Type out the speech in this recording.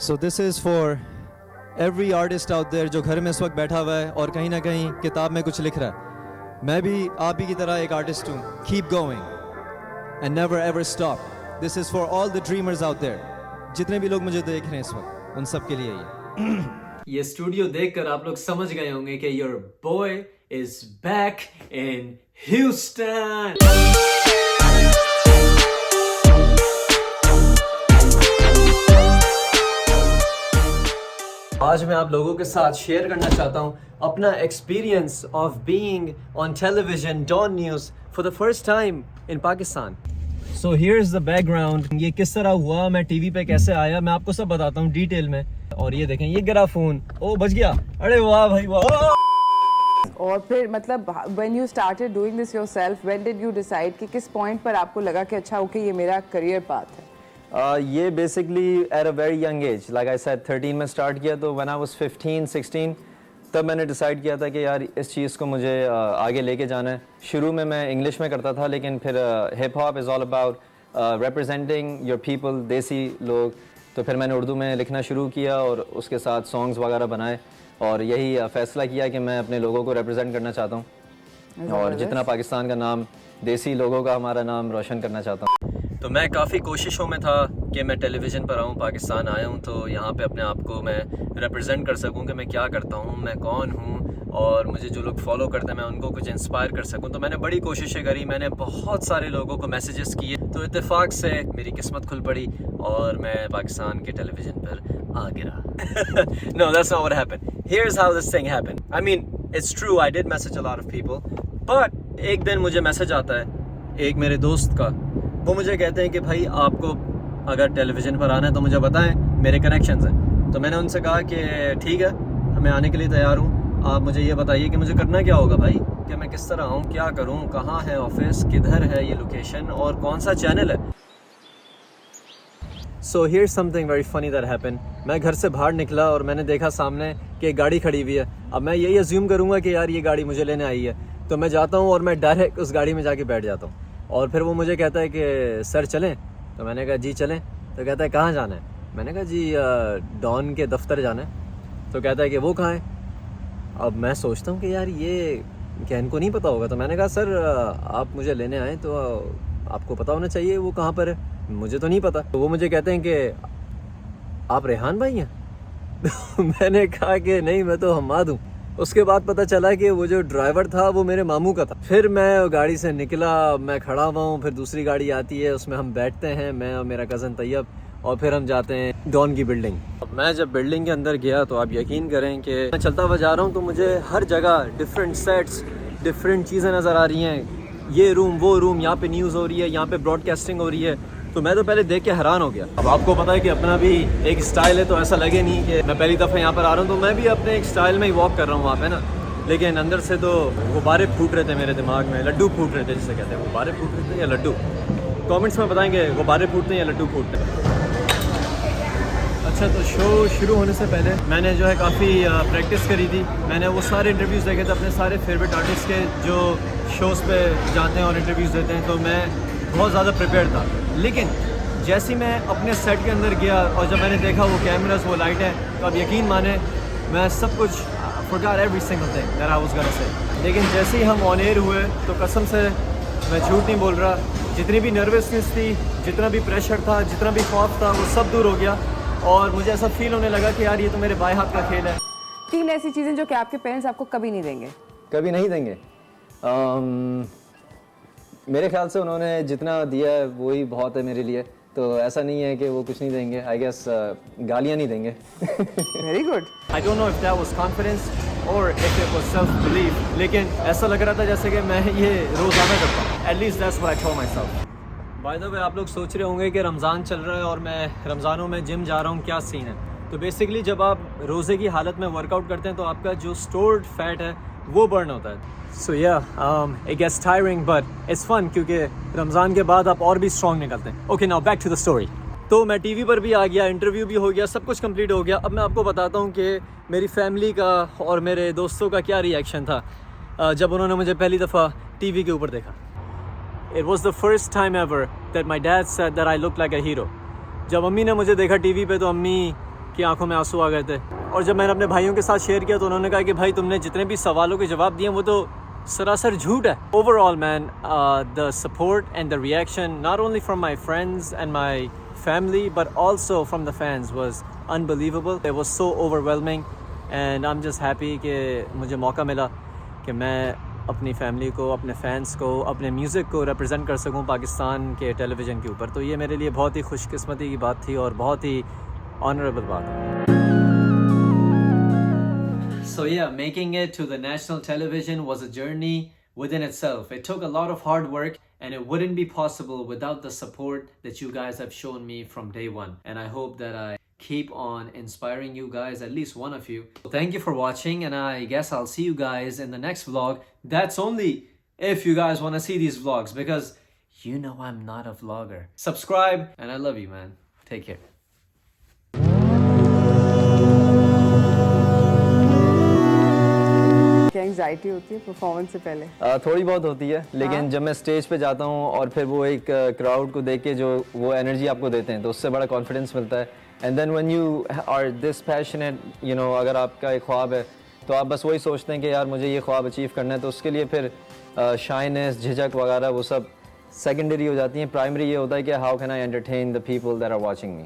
So this is for every artist out there जो घर में इस वक्त बैठा हुआ है और कहीं ना कहीं किताब में कुछ लिख रहा है. मैं भी आप ही की तरह एक आर्टिस्ट हूँ. Keep going and never ever stop. This is for all the dreamers out there. जितने भी लोग मुझे देख रहे हैं इस वक्त, उन सब के लिए ये. ये स्टूडियो देखकर आप लोग समझ गए होंगे कि your boy is back in Houston. आज मैं आप लोगों के साथ शेयर करना चाहता हूँ अपना experience of being on television Dawn news for the first time in Pakistan. So here is the background. ये किस तरह हुआ, मैं टीवी पे कैसे आया, मैं आपको सब बताता हूँ डिटेल में. और ये देखें, ये गिरा फोन, ओ बच गया. अरे वाह भाई वाह. और फिर मतलब when you started doing this yourself, when did you decide कि किस पॉइंट पर आपको लगा कि अच्छा ओके ये मेरा करियर पाथ है? ये basically at a very young age, like I said 13 में स्टार्ट किया. तो व्हेन आई वाज 15-16 तब मैंने डिसाइड किया था कि यार इस चीज़ को मुझे आगे लेके जाना है. शुरू में मैं इंग्लिश में करता था, लेकिन फिर hip hop is all about representing your people, देसी लोग. तो फिर मैंने उर्दू में लिखना शुरू किया और उसके साथ सॉन्ग्स वगैरह बनाए और यही फ़ैसला किया कि मैं अपने लोगों को रिप्रेजेंट करना चाहता हूँ और जितना पाकिस्तान का नाम, देसी लोगों का हमारा नाम रोशन करना चाहता हूँ. तो मैं काफ़ी कोशिशों में था कि मैं टेलीविज़न पर आऊँ, पाकिस्तान आया हूँ तो यहाँ पे अपने आप को मैं रिप्रेजेंट कर सकूँ कि मैं क्या करता हूँ, मैं कौन हूँ और मुझे जो लोग फॉलो करते हैं मैं उनको कुछ इंस्पायर कर सकूँ. तो मैंने बड़ी कोशिशें करी, मैंने बहुत सारे लोगों को मैसेजेस किए. तो इत्तेफाक से मेरी किस्मत खुल पड़ी और मैं पाकिस्तान के टेलीविज़न पर आ गिरा. No, that's not what happened. Here's how this thing happened. I mean, it's true, I did message a lot of people. But एक दिन मुझे मैसेज आता है एक मेरे दोस्त का. वो मुझे कहते हैं कि भाई आपको अगर टेलीविज़न पर आना है तो मुझे बताएं, मेरे कनेक्शंस हैं. तो मैंने उनसे कहा कि ठीक है, मैं आने के लिए तैयार हूँ. आप मुझे ये बताइए कि मुझे करना क्या होगा भाई, कि मैं किस तरह आऊँ, क्या करूँ, कहाँ है ऑफिस, किधर है ये लोकेशन और कौन सा चैनल है. So here's something very funny that happened. मैं घर से बाहर निकला और मैंने देखा सामने कि एक गाड़ी खड़ी हुई है. अब मैं यही अज्यूम करूँगा कि यार ये गाड़ी मुझे लेने आई है. तो मैं जाता हूँ और मैं डायरेक्ट उस गाड़ी में जाके बैठ जाता हूँ. और फिर वो मुझे कहता है कि सर चलें. तो मैंने कहा जी चलें. तो कहता है कहाँ जाना है. मैंने कहा जी डॉन के दफ्तर जाना है. तो कहता है कि वो कहाँ है. अब मैं सोचता हूँ कि यार ये क्या इनको नहीं पता होगा. तो मैंने कहा सर आप मुझे लेने आए तो आपको पता होना चाहिए वो कहाँ पर है, मुझे तो नहीं पता. तो वो मुझे कहते हैं कि आप रेहान भाई हैं. तो मैंने कहा कि नहीं, मैं तो हम्माद हूँ. उसके बाद पता चला कि वो जो ड्राइवर था वो मेरे मामू का था. फिर मैं गाड़ी से निकला, मैं खड़ा हुआ हूँ, फिर दूसरी गाड़ी आती है, उसमें हम बैठते हैं, मैं और मेरा कज़न तैयब, और फिर हम जाते हैं डॉन की बिल्डिंग. मैं जब बिल्डिंग के अंदर गया तो आप यकीन करें कि मैं चलता हुआ जा रहा हूँ तो मुझे हर जगह डिफरेंट सेट्स, डिफरेंट चीज़ें नज़र आ रही हैं. ये रूम, वो रूम, यहाँ पे न्यूज़ हो रही है, यहाँ पे ब्रॉडकास्टिंग हो रही है. तो मैं तो पहले देख के हैरान हो गया. अब आपको पता है कि अपना भी एक स्टाइल है, तो ऐसा लगे नहीं कि मैं पहली दफ़ा यहाँ पर आ रहा हूँ. तो मैं भी अपने एक स्टाइल में ही वॉक कर रहा हूँ वहाँ पे ना. लेकिन अंदर से तो गुब्बारे फूट रहे थे मेरे दिमाग में, लड्डू फूट रहे थे जिसे कहते हैं. गुब्बारे फूट रहे थे या लड्डू? कमेंट्स में बताएंगे गुब्बारे फूटते हैं या लड्डू फूटते हैं. अच्छा, तो शो शुरू होने से पहले मैंने जो है काफ़ी प्रैक्टिस करी थी. मैंने वो सारे इंटरव्यूज़ देखे थे अपने सारे फेवरेट आर्टिस्ट के जो शोज़ पे जाते हैं और इंटरव्यूज़ देते हैं. तो मैं बहुत ज़्यादा प्रिपेयर था. लेकिन जैसे मैं अपने सेट के अंदर गया और जब मैंने देखा वो कैमरास, वो लाइटें, तो अब यकीन माने मैं सब कुछ forgot every single thing that I was gonna say. लेकिन जैसे ही हम ऑन एयर हुए तो कसम से मैं झूठ नहीं बोल रहा, जितनी भी नर्वसनेस थी, जितना भी प्रेशर था, जितना भी खौफ था, वो सब दूर हो गया. और मुझे ऐसा फील होने लगा कि यार ये तो मेरे बाएं हाथ का खेल है. 3 ऐसी चीज़ें जो कि आपके पेरेंट्स आपको कभी नहीं देंगे. कभी नहीं देंगे. मेरे ख्याल से उन्होंने जितना दिया है वही बहुत है मेरे लिए. तो ऐसा नहीं है कि वो कुछ नहीं देंगे. आई गेस गालियाँ नहीं देंगे. Very good. I don't know if that was confidence और if it was self belief, लेकिन ऐसा लग रहा था जैसे कि मैं ये रोज़ाना करता हूँ. At least that's what I told my self. By the way, आप लोग सोच रहे होंगे कि रमज़ान चल रहा है और मैं रमज़ानों में जिम जा रहा हूँ, क्या सीन है. तो बेसिकली जब आप रोज़े की हालत में वर्कआउट करते हैं तो आपका जो स्टोर्ड फैट है वो बर्न होता है. So yeah it gets tiring but it's fun, क्योंकि रमज़ान के बाद आप और भी स्ट्रॉन्ग निकलते हैं. Okay, now back to the story. तो मैं टीवी पर भी आ गया, इंटरव्यू भी हो गया, सब कुछ कंप्लीट हो गया. अब मैं आपको बताता हूँ कि मेरी फैमिली का और मेरे दोस्तों का क्या रिएक्शन था जब उन्होंने मुझे पहली दफ़ा टीवी के ऊपर देखा. It was the first time ever that my dad said that I looked like a hero. जब अम्मी ने मुझे देखा टीवी पे तो अम्मी कि आंखों में आंसू आ गए थे। और जब मैंने अपने भाइयों के साथ शेयर किया तो उन्होंने कहा कि भाई तुमने जितने भी सवालों के जवाब दिए वो तो सरासर झूठ है। Overall man, the support and the reaction not only from my friends and my family but also from the fans was unbelievable. It was so overwhelming and I'm just happy कि मुझे मौका मिला कि मैं अपनी फैमिली को, अपने fans को, अपने म्यूज़िक को रिप्रेजेंट कर सकूं पाकिस्तान के टेलीविज़न के ऊपर। तो ये मेरे लिए बहुत ही खुशकिस्मती की बात थी और बहुत ही ऑनरेबल बात है। So yeah, making it to the national television was a journey within itself. It took a lot of hard work and it wouldn't be possible without the support that you guys have shown me from day one. And I hope that I keep on inspiring you guys, at least one of you. So thank you for watching and I guess I'll see you guys in the next vlog. That's only if you guys want to see these vlogs because you know I'm not a vlogger. Subscribe and I love you, man. Take care. क्या anxiety होती है performance से पहले? थोड़ी बहुत होती है, लेकिन जब मैं स्टेज पे जाता हूँ और फिर वो एक क्राउड को देख के जो वो एनर्जी आपको देते हैं तो उससे बड़ा कॉन्फिडेंस मिलता है। And then when you are this passionate, you know, अगर आपका एक ख्वाब है तो आप बस वही सोचते हैं कि यार मुझे ये ख्वाब अचीव करना है, तो उसके लिए फिर शाइनेस, झिझक वगैरह वो सब सेकेंडरी हो जाती हैं। प्राइमरी ये होता है कि how can I entertain the people that are watching me.